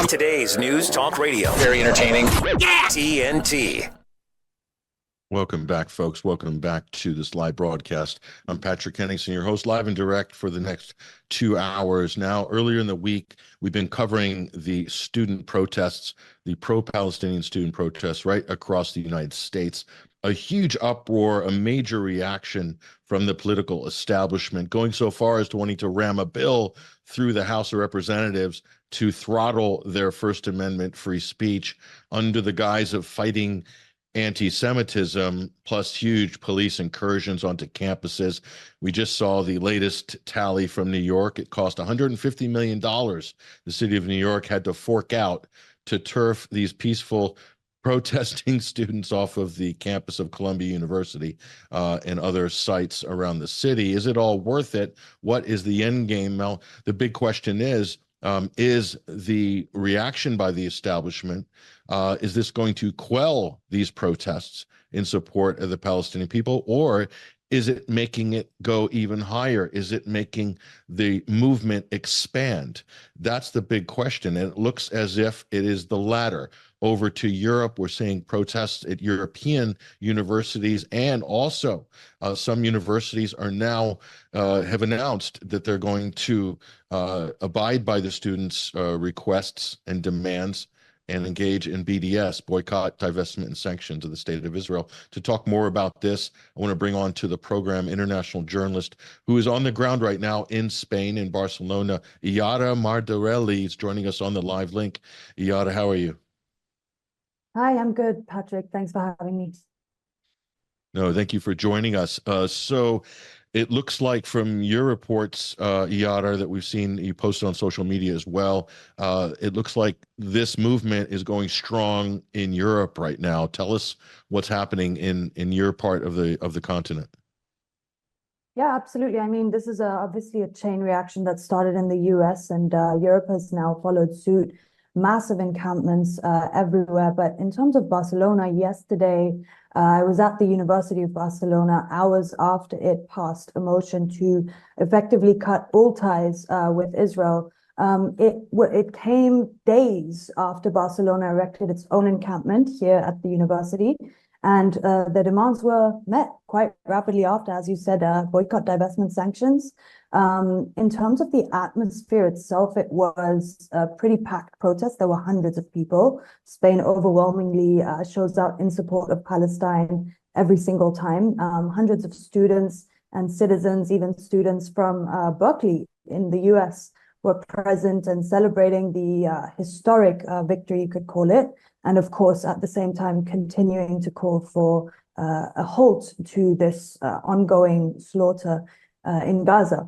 Today's News Talk Radio. Very entertaining. TNT. Welcome back, folks. Welcome back to this live broadcast. I'm Patrick Henningsen, your host, live and direct for the next 2 hours. Now, earlier in the week, we've been covering the student protests, the pro-Palestinian student protests right across the United States. A huge uproar, a major reaction from the political establishment, going so far as to wanting to ram a bill through the House of Representatives to throttle their First Amendment free speech under the guise of fighting anti-Semitism, plus huge police incursions onto campuses. We just saw the latest tally from New York. It cost $150 million. The city of New York had to fork out to turf these peaceful protesting students off of the campus of Columbia University and other sites around the city. Is it all worth it? What is the end game? Well, the big question is the reaction by the establishment, is this going to quell these protests in support of the Palestinian people, or is it making it go even higher? Is it making the movement expand? That's the big question, and it looks as if it is the latter. Over to Europe, we're seeing protests at European universities, and also some universities are now have announced that they're going to abide by the students' requests and demands and engage in BDS, boycott, divestment, and sanctions of the State of Israel. To talk more about this, I want to bring on to the program international journalist who is on the ground right now in Spain, in Barcelona. lara Modarelli is joining us on the live link. Lara, how are you? Hi, I'm good, Patrick. Thanks for having me. No, thank you for joining us. So it looks like from your reports, Lara, that we've seen you posted on social media as well, it looks like this movement is going strong in Europe right now. Tell us what's happening in your part of the continent. Yeah, absolutely. I mean, this is obviously a chain reaction that started in the US, and Europe has now followed suit. Massive encampments everywhere. But in terms of Barcelona, yesterday, I was at the University of Barcelona hours after it passed a motion to effectively cut all ties with Israel. It came days after Barcelona erected its own encampment here at the university. And the demands were met quite rapidly after, as you said, boycott, divestment, sanctions. In terms of the atmosphere itself, it was a pretty packed protest. There were hundreds of people. Spain overwhelmingly shows out in support of Palestine every single time. Hundreds of students and citizens, even students from Berkeley in the US, were present and celebrating the historic victory, you could call it. And of course, at the same time, continuing to call for a halt to this ongoing slaughter in Gaza.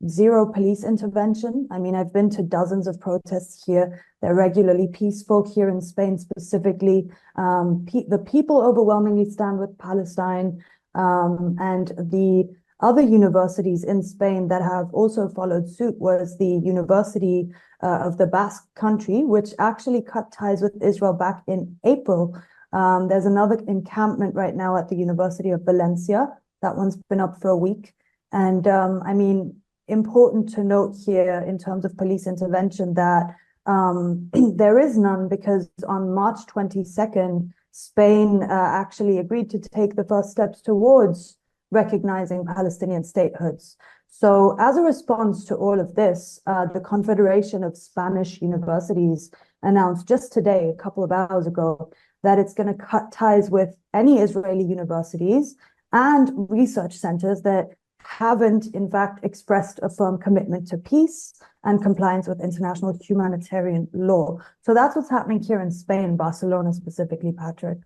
Zero police intervention. I mean, I've been to dozens of protests here. They're regularly peaceful. Here in Spain specifically, the people overwhelmingly stand with Palestine, and the other universities in Spain that have also followed suit was the University of the Basque Country, which actually cut ties with Israel back in April. There's another encampment right now at the University of Valencia. That one's been up for a week. And I mean, important to note here in terms of police intervention that there is none, because on March 22nd, Spain actually agreed to take the first steps towards recognizing Palestinian statehoods. So as a response to all of this, the Confederation of Spanish Universities announced just today, a couple of hours ago, that it's going to cut ties with any Israeli universities and research centers that haven't, in fact, expressed a firm commitment to peace and compliance with international humanitarian law. So that's what's happening here in Spain, Barcelona specifically, Patrick.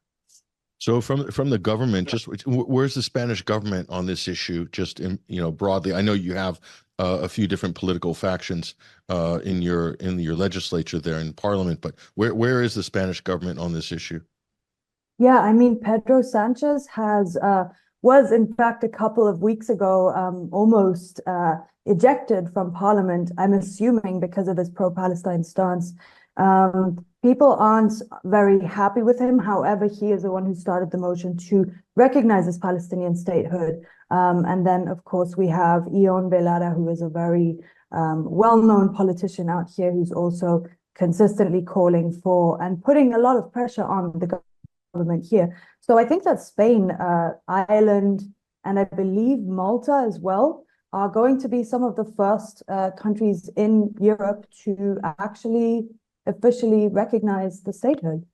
So from the government, just where's the Spanish government on this issue? Just broadly, I know you have a few different political factions in your legislature there in Parliament, but where is the Spanish government on this issue? Yeah, I mean, Pedro Sanchez was in fact a couple of weeks ago almost ejected from Parliament. I'm assuming because of his pro-Palestine stance. People aren't very happy with him. However, he is the one who started the motion to recognize his Palestinian statehood. And then, of course, we have Ion Belara, who is a very well-known politician out here, who's also consistently calling for and putting a lot of pressure on the government here. So I think that Spain, Ireland, and I believe Malta as well are going to be some of the first countries in Europe to actually officially recognize the statehood.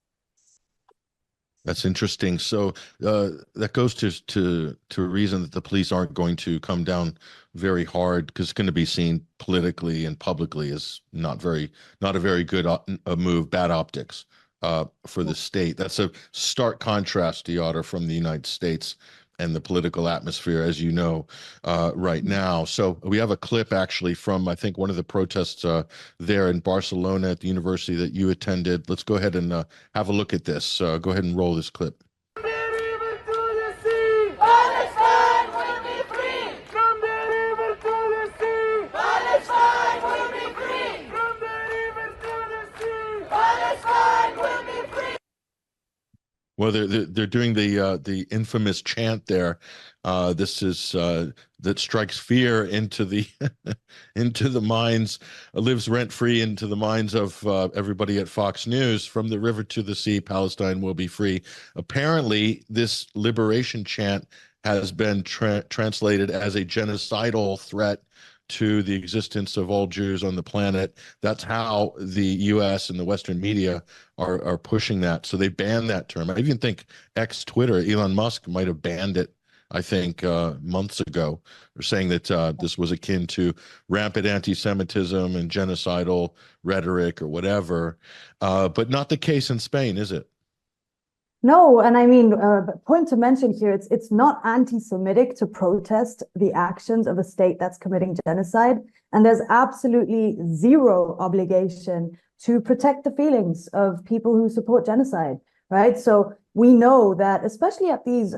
That's interesting. So that goes to a reason that the police aren't going to come down very hard, because it's going to be seen politically and publicly as not a very good move, bad optics for the state. That's a stark contrast, Deodar, from the United States and the political atmosphere, as you know, right now. So we have a clip actually from, I think, one of the protests there in Barcelona at the university that you attended. Let's go ahead and have a look at this. Go ahead and roll this clip. Well, they're doing the infamous chant there. This is that strikes fear into the into the minds, lives rent free into the minds of everybody at Fox News. From the river to the sea, Palestine will be free. Apparently, this liberation chant has been translated as a genocidal threat to the existence of all Jews on the planet. That's how the U.S. and the Western media are pushing that. So they banned that term. I even think Twitter, Elon Musk might have banned it, I think, months ago, or saying that this was akin to rampant anti-Semitism and genocidal rhetoric or whatever. But not the case in Spain, is it? No, and I mean, point to mention here, it's not anti-Semitic to protest the actions of a state that's committing genocide, and there's absolutely zero obligation to protect the feelings of people who support genocide, right? So we know that, especially at these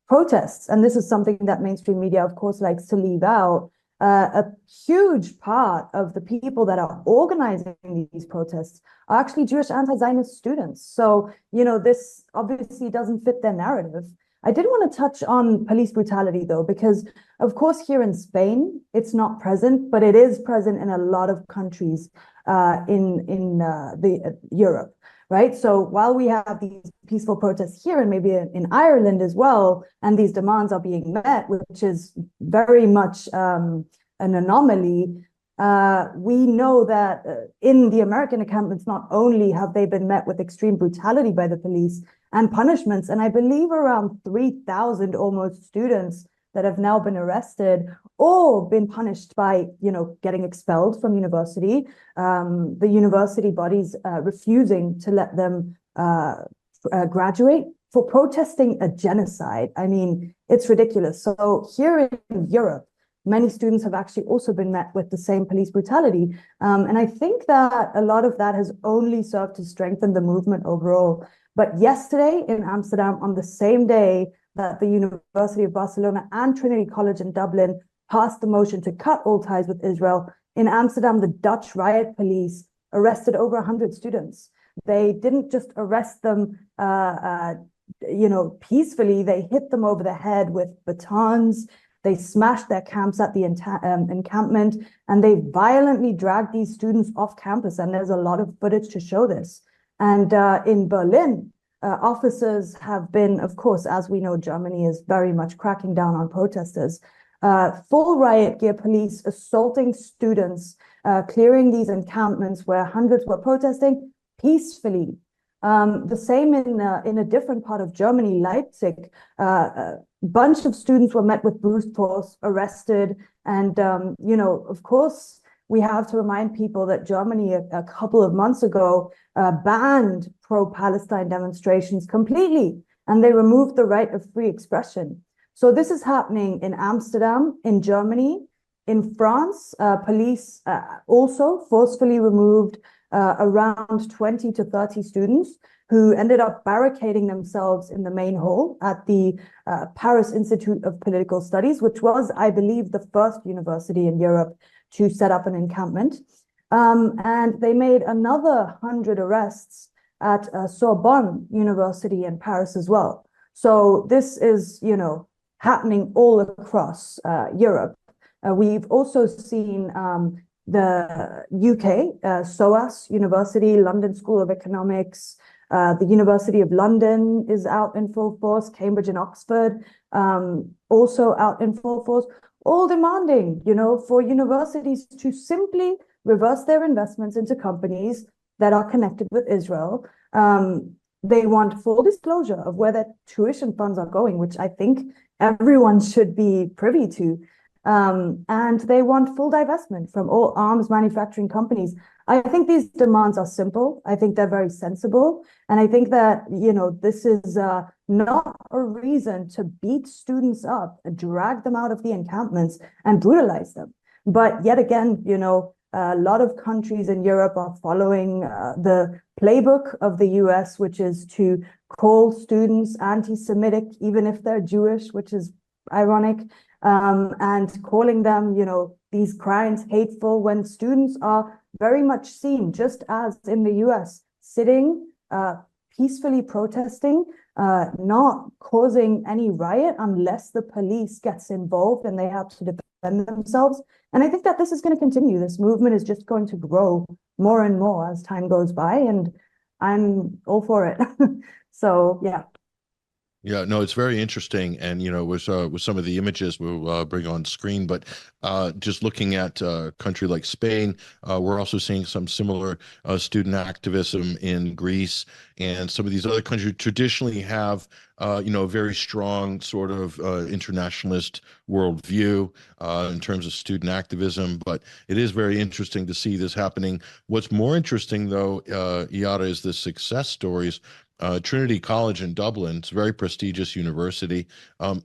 protests, and this is something that mainstream media, of course, likes to leave out, a huge part of the people that are organizing these protests are actually Jewish anti-Zionist students. So, you know, this obviously doesn't fit their narrative. I did want to touch on police brutality, though, because, of course, here in Spain, it's not present, but it is present in a lot of countries in Europe, right? So while we have these peaceful protests here and maybe in Ireland as well, and these demands are being met, which is very much an anomaly, we know that in the American encampments, not only have they been met with extreme brutality by the police and punishments, and I believe around 3,000 almost students that have now been arrested or been punished by, you know, getting expelled from university, the university bodies refusing to let them graduate for protesting a genocide. I mean, it's ridiculous. So here in Europe, many students have actually also been met with the same police brutality. And I think that a lot of that has only served to strengthen the movement overall. But yesterday in Amsterdam, on the same day that the University of Barcelona and Trinity College in Dublin passed the motion to cut all ties with Israel, in Amsterdam, the Dutch riot police arrested over 100 students. They didn't just arrest them, you know, peacefully. They hit them over the head with batons. They smashed their camps at the encampment, and they violently dragged these students off campus. And there's a lot of footage to show this. And in Berlin, officers have been, of course, as we know, Germany is very much cracking down on protesters. Full riot gear police assaulting students, clearing these encampments where hundreds were protesting peacefully. The same in a different part of Germany, Leipzig. Bunch of students were met with brute force, arrested, and you know, of course, we have to remind people that Germany a couple of months ago banned pro-Palestine demonstrations completely, and they removed the right of free expression. So this is happening in Amsterdam, in Germany, in France. Police also forcefully removed around 20 to 30 students who ended up barricading themselves in the main hall at the Paris Institute of Political Studies, which was, I believe, the first university in Europe to set up an encampment. And they made another 100 arrests at Sorbonne University in Paris as well. So this is, you know, happening all across Europe. We've also seen the UK, SOAS University, London School of Economics, the University of London is out in full force, Cambridge and Oxford also out in full force, all demanding, for universities to simply reverse their investments into companies that are connected with Israel. They want full disclosure of where their tuition funds are going, which I think everyone should be privy to. And they want full divestment from all arms manufacturing companies. I think these demands are simple. I think they're very sensible. And I think that, this is not a reason to beat students up and drag them out of the encampments and brutalize them. But yet again, a lot of countries in Europe are following the playbook of the US, which is to call students anti-Semitic, even if they're Jewish, which is ironic, and calling them, these crimes hateful, when students are very much seen, just as in the US, sitting, peacefully protesting, not causing any riot unless the police gets involved and they have to defend themselves. And I think that this is going to continue. This movement is just going to grow more and more as time goes by, and I'm all for it. So, yeah. Yeah, no, it's very interesting, and with some of the images we'll bring on screen, but just looking at a country like Spain, we're also seeing some similar student activism in Greece, and some of these other countries traditionally have a very strong sort of internationalist worldview in terms of student activism. But it is very interesting to see this happening. What's more interesting, though, Yara, is the success stories. Trinity College in Dublin, it's a very prestigious university.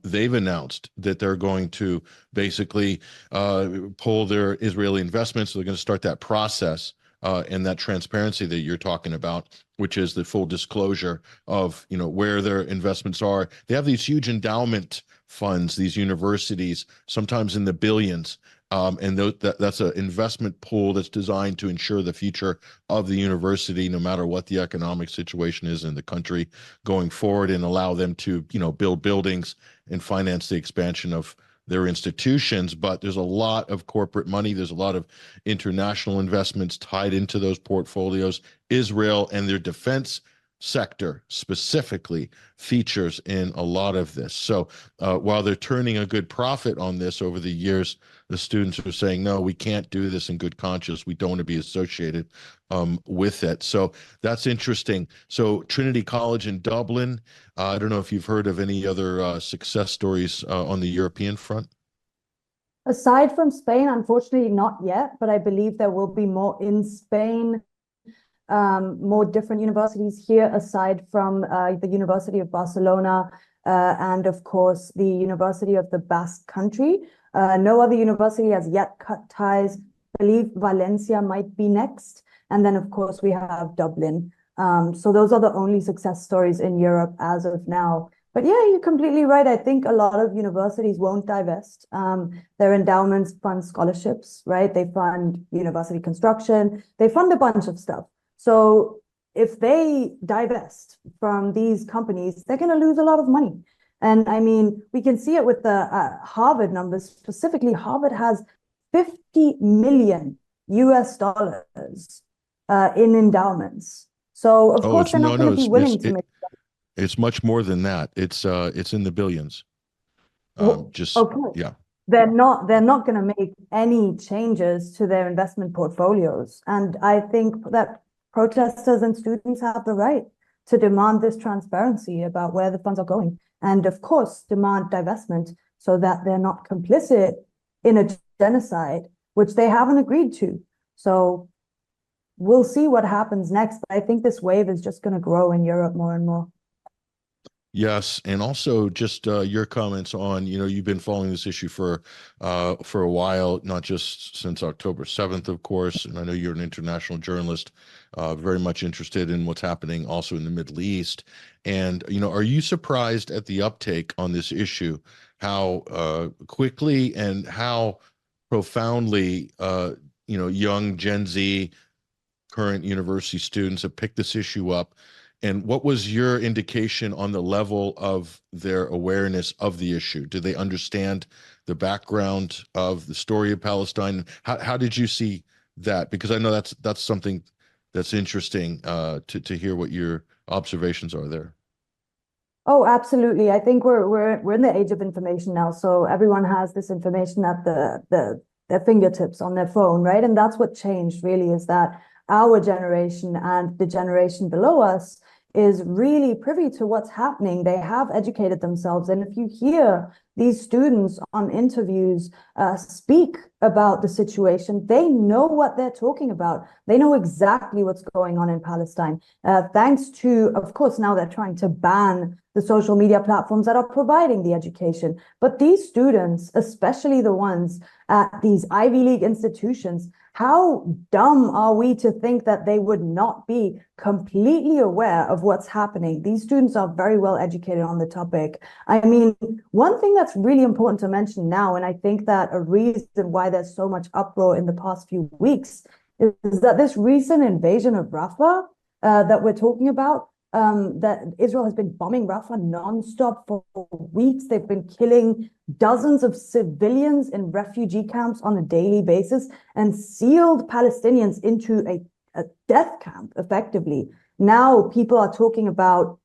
They've announced that they're going to basically pull their Israeli investments. So they're going to start that process and that transparency that you're talking about, which is the full disclosure of where their investments are. They have these huge endowment funds, these universities, sometimes in the billions. And that's an investment pool that's designed to ensure the future of the university, no matter what the economic situation is in the country going forward, and allow them to, build buildings and finance the expansion of their institutions. But there's a lot of corporate money. There's a lot of international investments tied into those portfolios. Israel and their defense sector specifically features in a lot of this. So while they're turning a good profit on this over the years, the students are saying, no, we can't do this in good conscience. We don't want to be associated with it. So that's interesting. So Trinity College in Dublin, I don't know if you've heard of any other success stories on the European front. Aside from Spain, unfortunately, not yet, but I believe there will be more in Spain. More different universities here, aside from the University of Barcelona and, of course, the University of the Basque Country. No other university has yet cut ties. I believe Valencia might be next. And then, of course, we have Dublin. So those are the only success stories in Europe as of now. But yeah, you're completely right. I think a lot of universities won't divest. Their endowments fund scholarships, right? They fund university construction. They fund a bunch of stuff. So if they divest from these companies, they're going to lose a lot of money. And I mean, we can see it with the Harvard numbers. Specifically, Harvard has 50 million US dollars in endowments. So of course they're not going to be willing to make. It's much more than that. It's in the billions. Okay. Yeah. They're not going to make any changes to their investment portfolios. And I think that protesters and students have the right to demand this transparency about where the funds are going. And of course, demand divestment so that they're not complicit in a genocide, which they haven't agreed to. So we'll see what happens next. But I think this wave is just going to grow in Europe more and more. Yes, and also just your comments on, you've been following this issue for a while, not just since October 7th, of course, and I know you're an international journalist, very much interested in what's happening also in the Middle East. And, are you surprised at the uptake on this issue, how quickly and how profoundly, young Gen Z, current university students have picked this issue up? And what was your indication on the level of their awareness of the issue? Did they understand the background of the story of Palestine? How did you see that? Because I know that's something that's interesting to hear what your observations are there. Oh, absolutely. I think we're in the age of information now, so everyone has this information at their fingertips on their phone, right? And that's what changed really, is that our generation and the generation below us is really privy to what's happening. They have educated themselves. And if you hear these students on interviews speak about the situation, they know what they're talking about. They know exactly what's going on in Palestine. Thanks to, of course, now they're trying to ban the social media platforms that are providing the education. But these students, especially the ones at these Ivy League institutions, how dumb are we to think that they would not be completely aware of what's happening? These students are very well educated on the topic. I mean, one thing that's really important to mention now, and I think that a reason why there's so much uproar in the past few weeks, is that this recent invasion of Rafah that we're talking about, that Israel has been bombing Rafah nonstop for weeks. They've been killing dozens of civilians in refugee camps on a daily basis and sealed Palestinians into a death camp, effectively. Now people are talking about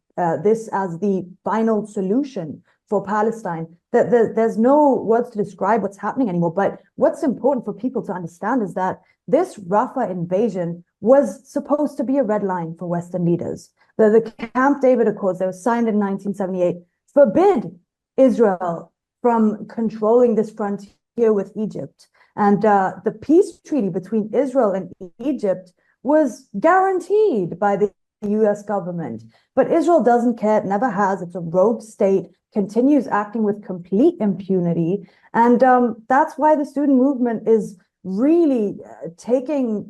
this as the final solution for Palestine. There's no words to describe what's happening anymore. But what's important for people to understand is that this Rafah invasion was supposed to be a red line for Western leaders. The Camp David Accords that were signed in 1978 forbid Israel from controlling this frontier with Egypt. And the peace treaty between Israel and Egypt was guaranteed by the US government. But Israel doesn't care, it never has. It's a rogue state, continues acting with complete impunity. And that's why the student movement is really taking,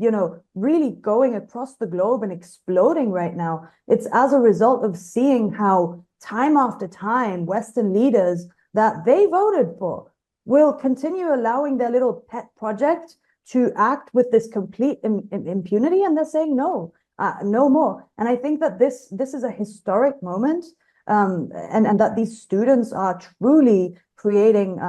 really going across the globe and exploding right now. It's as a result of seeing how time after time, Western leaders that they voted for will continue allowing their little pet project to act with this complete impunity. And they're saying, no, no more. And I think that this is a historic moment, and that these students are truly creating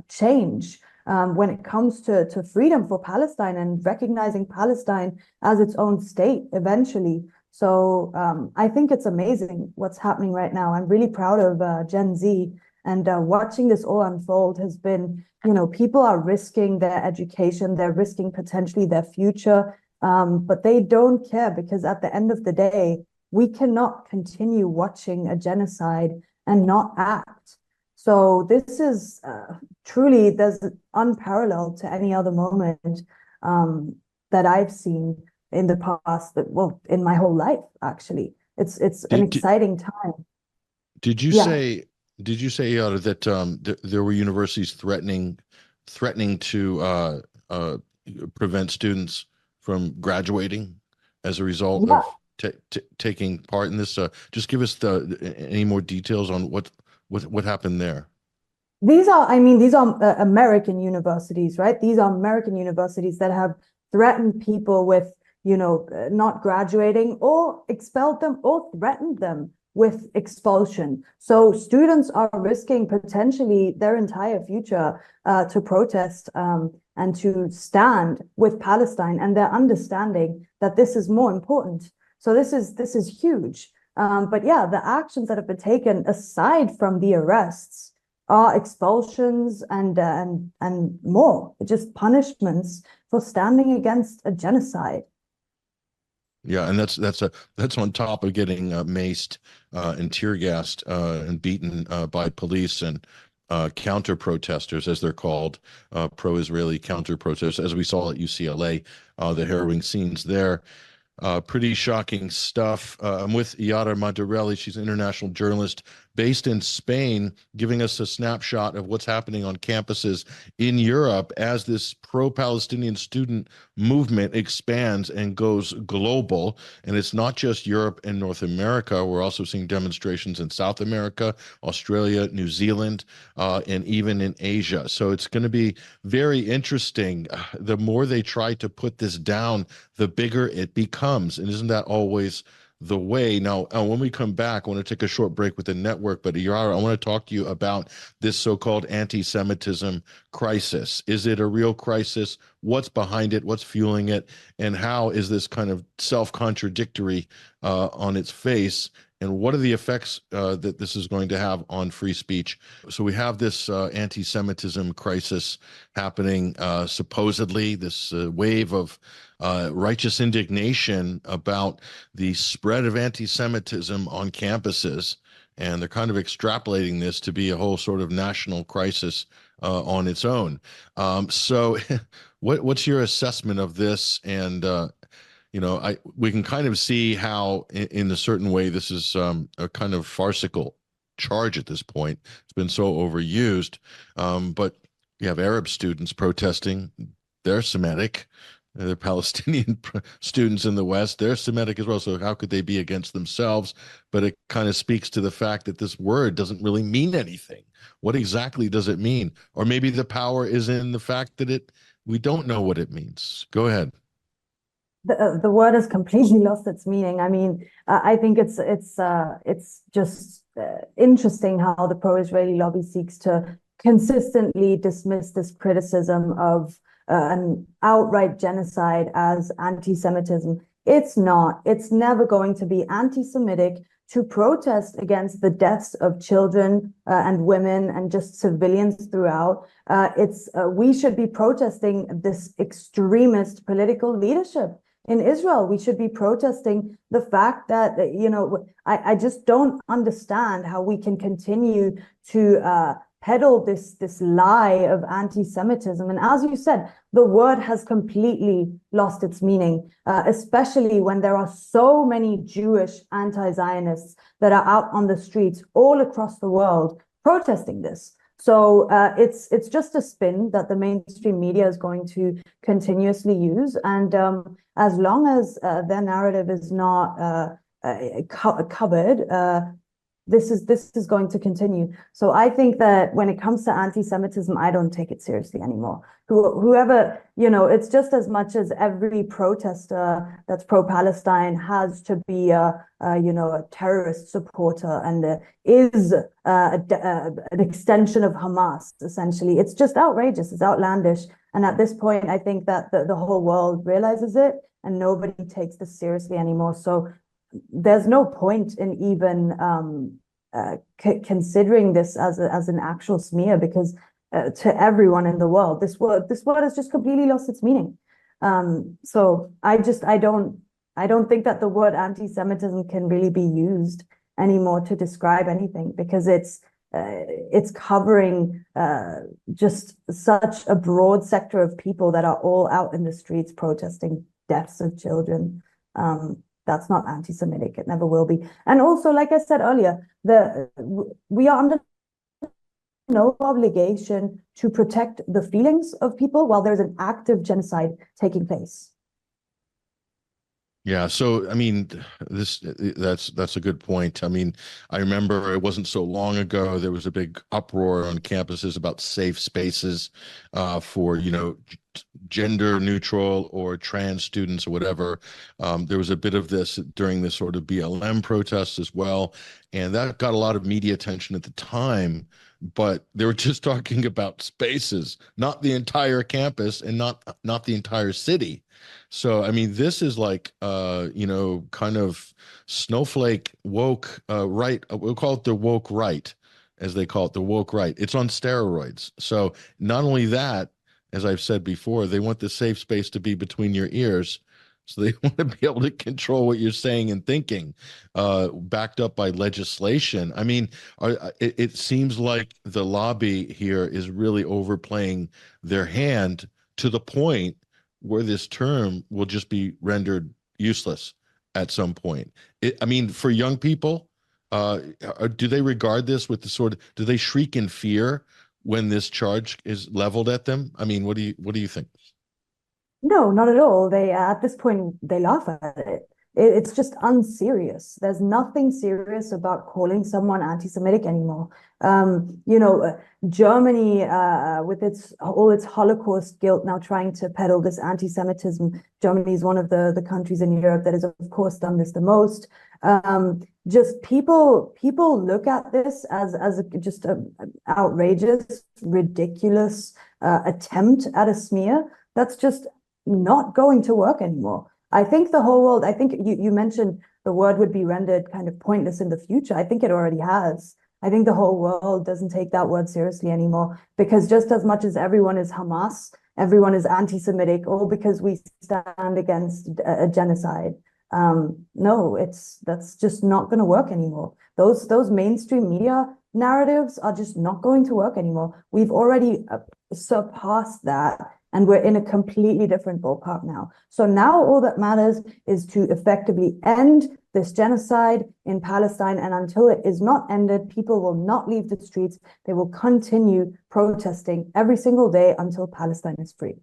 change when it comes to freedom for Palestine and recognizing Palestine as its own state eventually. So I think it's amazing what's happening right now. I'm really proud of Gen Z, and watching this all unfold has been, people are risking their education, they're risking potentially their future, but they don't care, because at the end of the day, we cannot continue watching a genocide and not act. So this is truly, there's unparalleled to any other moment that I've seen in the past, in my whole life, actually. It's an exciting time. Did you say that there were universities threatening to prevent students from graduating as a result of taking part in this? Just give us any more details on what happened there. These are American universities, right? These are American universities that have threatened people with, not graduating, or expelled them, or threatened them with expulsion. So students are risking potentially their entire future to protest and to stand with Palestine, and they're understanding that this is more important. So this is huge. But yeah, the actions that have been taken, aside from the arrests, are expulsions and more, just punishments for standing against a genocide. Yeah, and that's on top of getting maced and tear gassed and beaten by police and counter protesters, as they're called, pro-Israeli counter protesters, as we saw at UCLA, the harrowing scenes there. Pretty shocking stuff. I'm with lara Modarelli. She's an international journalist based in Spain, giving us a snapshot of what's happening on campuses in Europe as this pro-Palestinian student movement expands and goes global. And it's not just Europe and North America. We're also seeing demonstrations in South America, Australia, New Zealand, and even in Asia. So it's going to be very interesting. The more they try to put this down, the bigger it becomes. And isn't that always the way? Now, when we come back, I want to take a short break with the network, but Yara, I want to talk to you about this so-called anti-Semitism crisis. Is it a real crisis? what's behind it, what's fueling it, and how is this kind of self-contradictory on its face, and what are the effects that this is going to have on free speech? So we have this anti-Semitism crisis happening, supposedly this wave of righteous indignation about the spread of anti-Semitism on campuses. And they're kind of extrapolating this to be a whole sort of national crisis on its own. So what's your assessment of this? And we can kind of see how in a certain way this is a kind of farcical charge at this point. It's been so overused. But you have Arab students protesting. They're Semitic. The Palestinian students in the West, they're Semitic as well. So how could they be against themselves? But it kind of speaks to the fact that this word doesn't really mean anything. What exactly does it mean? Or maybe the power is in the fact that we don't know what it means. Go ahead. The word has completely lost its meaning. I mean, I think it's just interesting how the pro-Israeli lobby seeks to consistently dismiss this criticism of an outright genocide as anti-Semitism. It's not. It's never going to be anti-Semitic to protest against the deaths of children and women and just civilians throughout. We should be protesting this extremist political leadership in Israel. We should be protesting the fact that, I just don't understand how we can continue to peddle this lie of anti-Semitism. And as you said, the word has completely lost its meaning, especially when there are so many Jewish anti-Zionists that are out on the streets all across the world protesting this. So it's just a spin that the mainstream media is going to continuously use. And as long as their narrative is not covered, this is going to continue. So I think that when it comes to anti-Semitism, I don't take it seriously anymore. Whoever, it's just as much as every protester that's pro-Palestine has to be a terrorist supporter and is an extension of Hamas, essentially. It's just outrageous. It's outlandish. And at this point, I think that the whole world realizes it and nobody takes this seriously anymore. So there's no point in even considering this as an actual smear, because to everyone in the world, this word has just completely lost its meaning. So I don't think that the word anti-Semitism can really be used anymore to describe anything, because it's covering just such a broad sector of people that are all out in the streets protesting deaths of children. That's not anti-Semitic. It never will be. And also, like I said earlier, we are under no obligation to protect the feelings of people while there's an active genocide taking place. Yeah, so I mean, that's a good point. I mean, I remember it wasn't so long ago there was a big uproar on campuses about safe spaces for gender neutral or trans students or whatever. There was a bit of this during this sort of BLM protests as well, and that got a lot of media attention at the time. But they were just talking about spaces, not the entire campus and not the entire city. So, I mean, this is like, kind of snowflake woke right. We'll call it the woke right, as they call it, the woke right. It's on steroids. So not only that, as I've said before, they want the safe space to be between your ears. So they want to be able to control what you're saying and thinking, backed up by legislation. I mean, it seems like the lobby here is really overplaying their hand to the point where this term will just be rendered useless at some point. I mean, for young people, do they regard this with do they shriek in fear when this charge is leveled at them? I mean, what do you think? No, not at all. They at this point they laugh at it. It's just unserious. There's nothing serious about calling someone anti-Semitic anymore. Germany, with all its Holocaust guilt, now trying to peddle this anti-Semitism. Germany is one of the countries in Europe that has, of course, done this the most. Just people look at this as just an outrageous, ridiculous attempt at a smear That's just not going to work anymore. I think the whole world, I think you mentioned the word would be rendered kind of pointless in the future. I think it already has. I think the whole world doesn't take that word seriously anymore, because just as much as everyone is Hamas, everyone is anti-Semitic, all because we stand against a genocide. No, that's just not going to work anymore. Those mainstream media narratives are just not going to work anymore. We've already surpassed that, and we're in a completely different ballpark now. So now all that matters is to effectively end this genocide in Palestine. And until it is not ended, people will not leave the streets. They will continue protesting every single day until Palestine is free.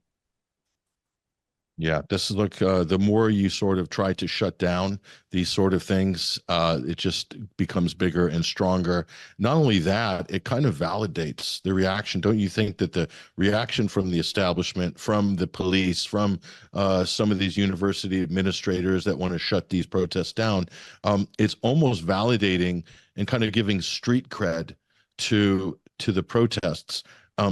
Yeah, this is the more you sort of try to shut down these sort of things, it just becomes bigger and stronger. Not only that, it kind of validates the reaction. Don't you think that the reaction from the establishment, from the police, from some of these university administrators that want to shut these protests down, it's almost validating and kind of giving street cred to the protests.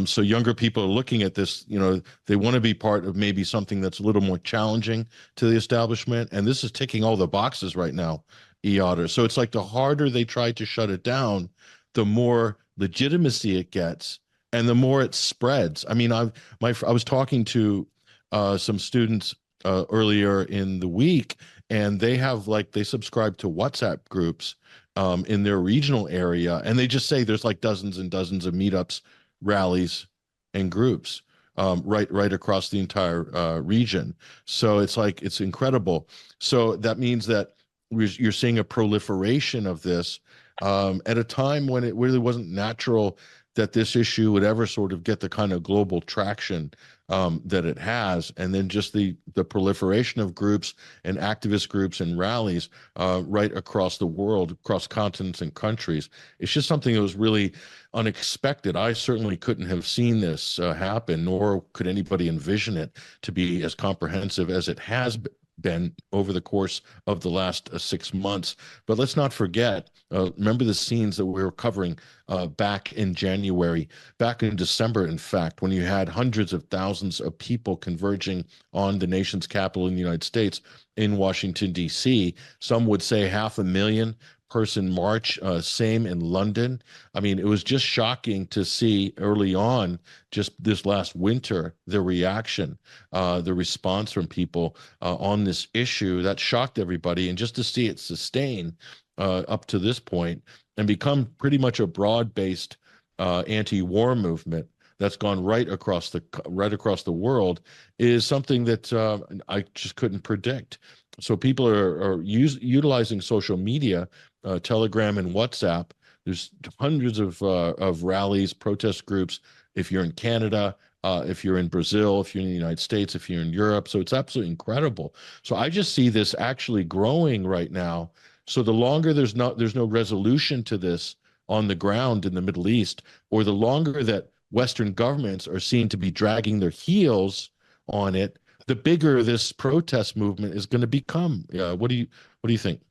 So younger people are looking at this, they want to be part of maybe something that's a little more challenging to the establishment. And this is ticking all the boxes right now, Otter. So it's like the harder they try to shut it down, the more legitimacy it gets and the more it spreads. I mean, I was talking to some students earlier in the week, and they subscribe to WhatsApp groups in their regional area. And they just say there's like dozens and dozens of meetups, rallies, and groups right across the entire region. So it's incredible. So that means that you're seeing a proliferation of this at a time when it really wasn't natural that this issue would ever sort of get the kind of global traction that it has. And then just the proliferation of groups and activist groups and rallies right across the world, across continents and countries. It's just something that was really unexpected. I certainly couldn't have seen this happen, nor could anybody envision it to be as comprehensive as it has been over the course of the last 6 months. But let's not forget, remember the scenes that we were covering back in January, back in December, in fact, when you had hundreds of thousands of people converging on the nation's capital in the United States in Washington, D.C. Some would say 500,000 person march, same in London. I mean, it was just shocking to see early on, just this last winter, the reaction, the response from people on this issue that shocked everybody. And just to see it sustain up to this point and become pretty much a broad-based anti-war movement that's gone right across the world is something that I just couldn't predict. So people are utilizing social media, Telegram and WhatsApp. There's hundreds of rallies, protest groups. If you're in Canada, if you're in Brazil, if you're in the United States, if you're in Europe, so it's absolutely incredible. So I just see this actually growing right now. So the longer there's no resolution to this on the ground in the Middle East, or the longer that Western governments are seen to be dragging their heels on it, the bigger this protest movement is going to become. What do you think?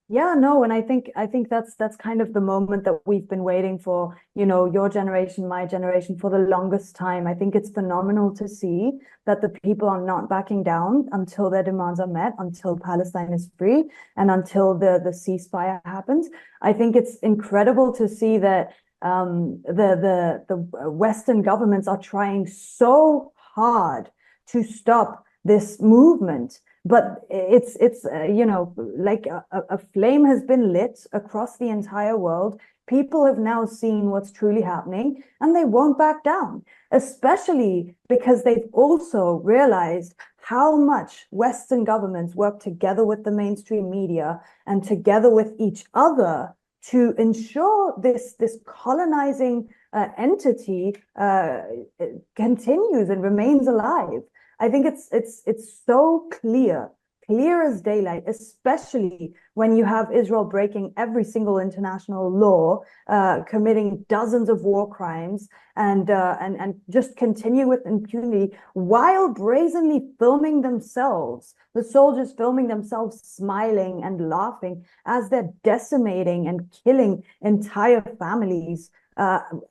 Yeah, no, and I think that's kind of the moment that we've been waiting for, your generation, my generation, for the longest time. I think it's phenomenal to see that the people are not backing down until their demands are met, until Palestine is free, and until the ceasefire happens. I think it's incredible to see that the Western governments are trying so hard to stop this movement. But it's like a flame has been lit across the entire world. People have now seen what's truly happening, and they won't back down, especially because they've also realized how much Western governments work together with the mainstream media and together with each other to ensure this colonizing entity continues and remains alive. I think it's so clear as daylight, especially when you have Israel breaking every single international law, committing dozens of war crimes, and just continue with impunity while brazenly filming themselves, the soldiers filming themselves smiling and laughing as they're decimating and killing entire families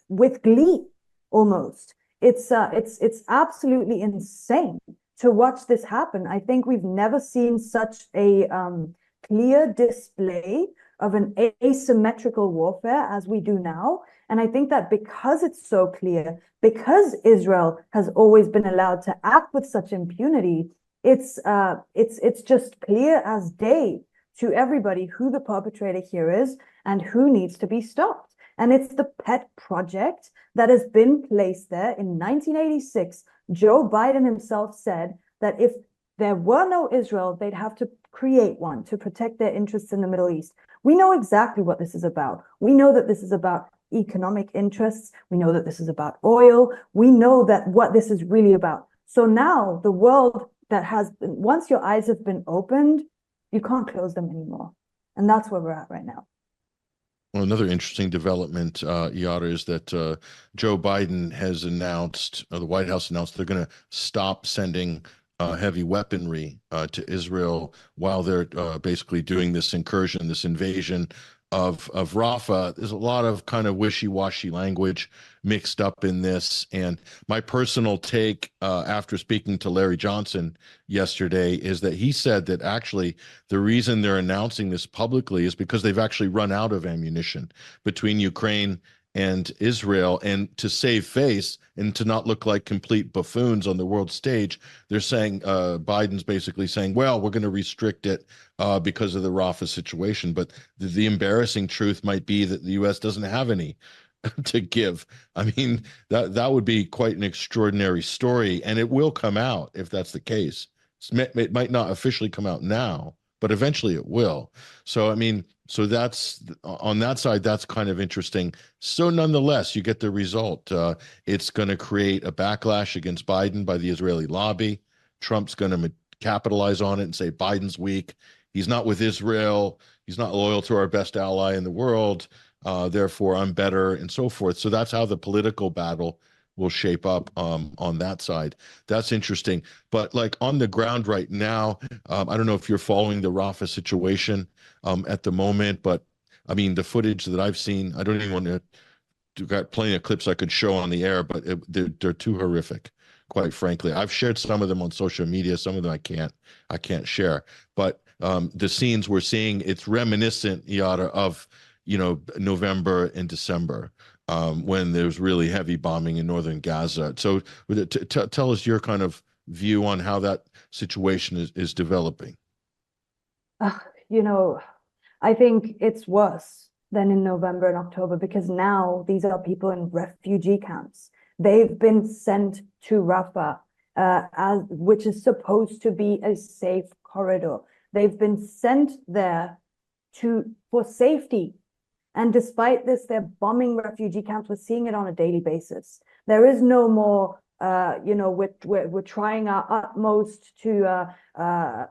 with glee, almost. it's absolutely insane to watch this happen. I think we've never seen such a clear display of an asymmetrical warfare as we do now. And I think that because it's so clear, because Israel has always been allowed to act with such impunity, it's just clear as day to everybody who the perpetrator here is and who needs to be stopped. And it's the pet project that has been placed there in 1986. Joe Biden himself said that if there were no Israel, they'd have to create one to protect their interests in the Middle East. We know exactly what this is about. We know that this is about economic interests. We know that this is about oil. We know that what this is really about. So now the world that has, once your eyes have been opened, you can't close them anymore. And that's where we're at right now. Well, another interesting development, Yara, is that Joe Biden has announced, or the White House announced, they're going to stop sending heavy weaponry to Israel while they're basically doing this incursion, this invasion of Rafah. There's a lot of kind of wishy-washy language mixed up in this. And my personal take after speaking to Larry Johnson yesterday is that he said that actually the reason they're announcing this publicly is because they've actually run out of ammunition between Ukraine and Israel, and to save face and to not look like complete buffoons on the world stage, they're saying, Biden's basically saying, well, we're going to restrict it because of the Rafah situation. But the embarrassing truth might be that the U.S. doesn't have any to give. I mean, that would be quite an extraordinary story, and it will come out if that's the case. It might not officially come out now, but eventually it will. So, I mean, so that's on that side, that's kind of interesting. So nonetheless, you get the result. It's going to create a backlash against Biden by the Israeli lobby. Trump's going to capitalize on it and say Biden's weak. He's not with Israel. He's not loyal to our best ally in the world. Therefore, I'm better, and so forth. So that's how the political battle will shape up on that side. That's interesting. But like on the ground right now, I don't know if you're following the Rafah situation at the moment, but I mean, the footage that I've seen, I don't even want to, got plenty of clips I could show on the air, but they're too horrific, quite frankly. I've shared some of them on social media. Some of them I can't share. But the scenes we're seeing, it's reminiscent, Yada, of, you know, November and December, when there's really heavy bombing in northern Gaza. So tell us your kind of view on how that situation is developing. You know, I think it's worse than in November and October, because now these are people in refugee camps. They've been sent to Rafah, which is supposed to be a safe corridor. They've been sent there for safety. And despite this, they're bombing refugee camps. We're seeing it on a daily basis. There is no more, you know, we're trying our utmost to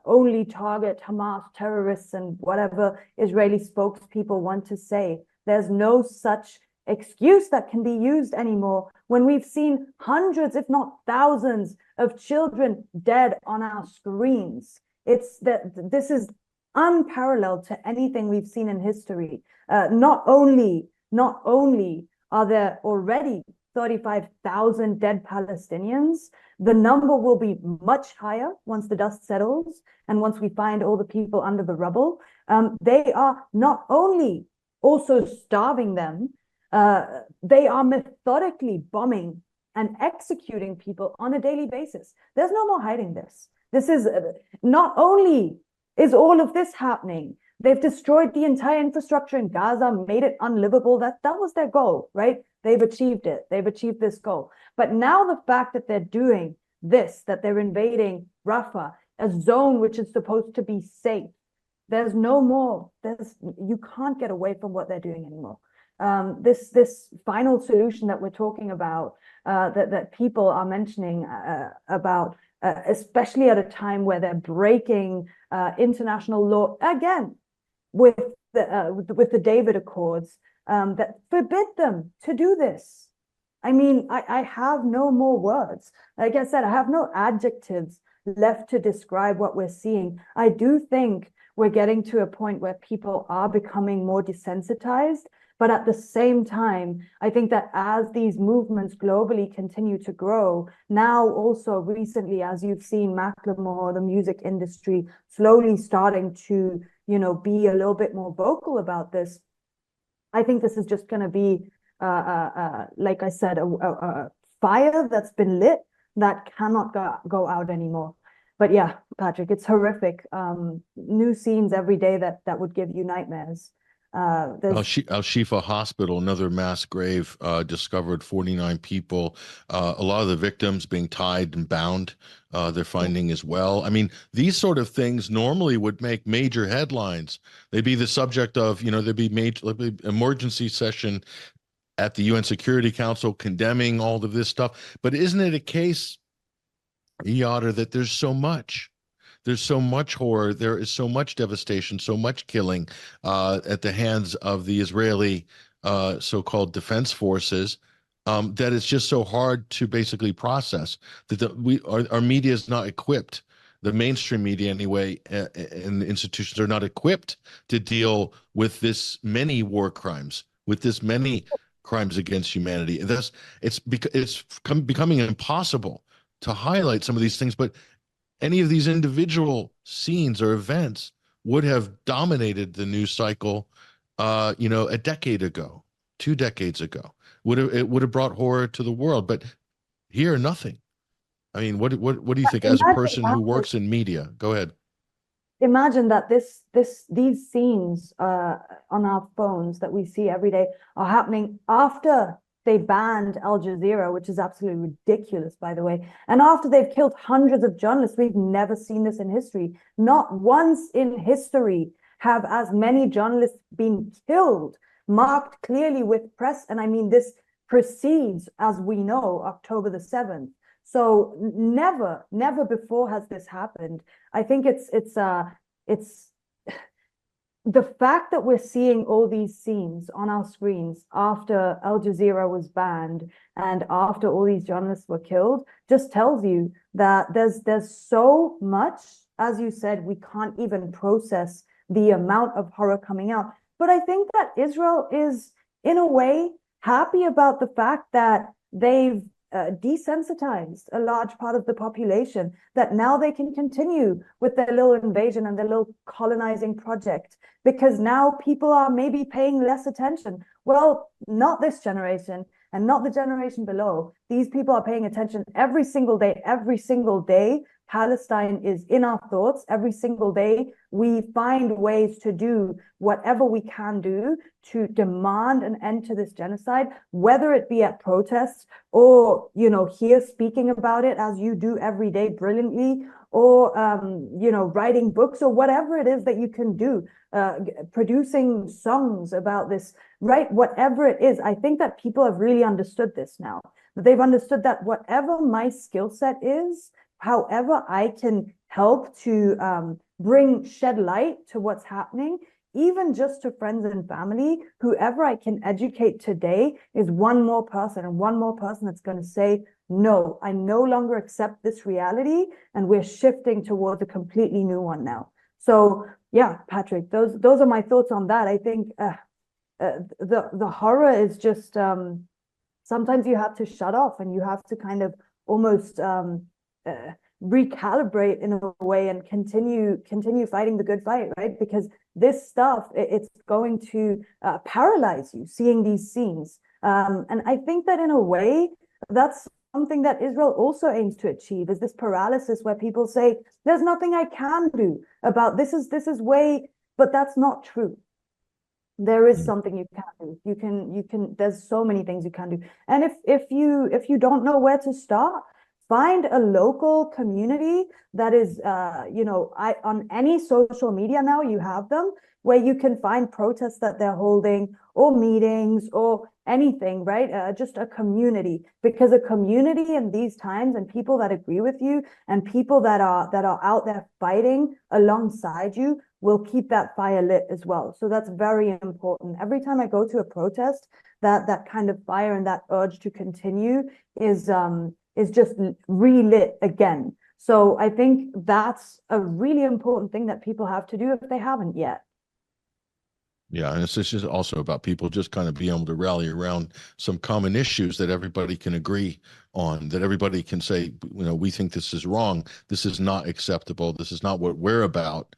only target Hamas terrorists and whatever Israeli spokespeople want to say. There's no such excuse that can be used anymore when we've seen hundreds, if not thousands, of children dead on our screens. It's that this is unparalleled to anything we've seen in history. Not only are there already 35,000 dead Palestinians, the number will be much higher once the dust settles and once we find all the people under the rubble. They are not only also starving them, they are methodically bombing and executing people on a daily basis. There's no more hiding this. This is not only is all of this happening, they've destroyed the entire infrastructure in Gaza, made it unlivable. That was their goal, right? They've achieved it. They've achieved this goal. But now the fact that they're doing this, that they're invading Rafah, a zone which is supposed to be safe, there's no more. You can't get away from what they're doing anymore. This final solution that we're talking about, that people are mentioning about, especially at a time where they're breaking international law again with the David Accords, that forbid them to do this. I mean, I have no more words. Like I said, I have no adjectives left to describe what we're seeing. I do think we're getting to a point where people are becoming more desensitized, But at the same time, I think that as these movements globally continue to grow, now also recently, as you've seen Macklemore, the music industry, slowly starting to, be a little bit more vocal about this, I think this is just going to be, like I said, a fire that's been lit that cannot go out anymore. But yeah, Patrick, it's horrific. New scenes every day that would give you nightmares. Al-Shifa Hospital, another mass grave, discovered 49 people. A lot of the victims being tied and bound, they're finding as well. I mean, these sort of things normally would make major headlines. They'd be the subject of, there'd be emergency session at the UN Security Council condemning all of this stuff. But isn't it a case, Yotta, that there's so much horror, there is so much devastation, so much killing at the hands of the Israeli so-called defense forces, that it's just so hard to basically process, that our media is not equipped, the mainstream media anyway, and the institutions are not equipped to deal with this many war crimes, with this many crimes against humanity. And it's becoming impossible to highlight some of these things, but any of these individual scenes or events would have dominated the news cycle, a decade ago, 2 decades ago. It would have brought horror to the world, but here, nothing. I mean, what do you think as a person who works in media? Go ahead. Imagine that these scenes on our phones that we see every day are happening after they banned Al Jazeera, which is absolutely ridiculous, by the way. And after they've killed hundreds of journalists, we've never seen this in history. Not once in history have as many journalists been killed, marked clearly with press. And I mean, this precedes, as we know, October the 7th. So never before has this happened. I think it's the fact that we're seeing all these scenes on our screens after Al Jazeera was banned and after all these journalists were killed just tells you that there's so much, as you said, we can't even process the amount of horror coming out. But I think that Israel is, in a way, happy about the fact that they've desensitized a large part of the population, that now they can continue with their little invasion and their little colonizing project, because now people are maybe paying less attention. Well, not this generation and not the generation below. These people are paying attention every single day. Every single day, Palestine is in our thoughts. Every single day, we find ways to do whatever we can do to demand an end to this genocide, whether it be at protests or, here speaking about it as you do every day brilliantly, or, writing books or whatever it is that you can do, producing songs about this, right? Whatever it is, I think that people have really understood this now. They've understood that whatever my skill set is, however I can help to shed light to what's happening, even just to friends and family, whoever I can educate today is one more person, and one more person that's going to say, no, I no longer accept this reality, and we're shifting towards a completely new one now. So yeah, Patrick, those are my thoughts on that. I think the horror is just sometimes you have to shut off, and you have to kind of almost recalibrate in a way and continue fighting the good fight, right? Because this stuff, it's going to paralyze you seeing these scenes, and I think that in a way that's something that Israel also aims to achieve, is this paralysis where people say there's nothing I can do about this is way, but that's not true. There is something you can do. You can there's so many things you can do, and if you don't know where to start, find a local community that is, on any social media now, you have them, where you can find protests that they're holding, or meetings, or anything, right? Just a community, because a community in these times, and people that agree with you, and people that are out there fighting alongside you, will keep that fire lit as well. So that's very important. Every time I go to a protest, that kind of fire and that urge to continue is just relit again. So I think that's a really important thing that people have to do if they haven't yet. Yeah, and it's just also about people just kind of being able to rally around some common issues that everybody can agree on, that everybody can say, we think this is wrong. This is not acceptable. This is not what we're about.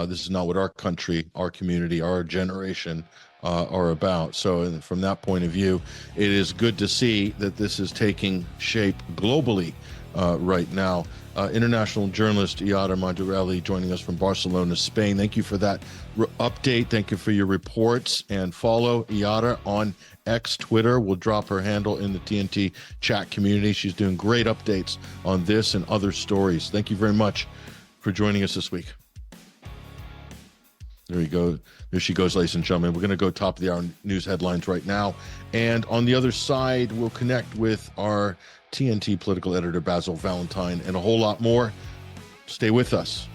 This is not what our country, our community, our generation are about. So from that point of view, it is good to see that this is taking shape globally right now. International journalist lara Modarelli joining us from Barcelona, Spain. Thank you for that update. Thank you for your reports, and follow Lara on X, Twitter. We'll drop her handle in the TNT chat community. She's doing great updates on this and other stories. Thank you very much for joining us this week. There you go. There she goes, ladies and gentlemen. We're going to go top of the hour news headlines right now. And on the other side, we'll connect with our TNT political editor, Basil Valentine, and a whole lot more. Stay with us.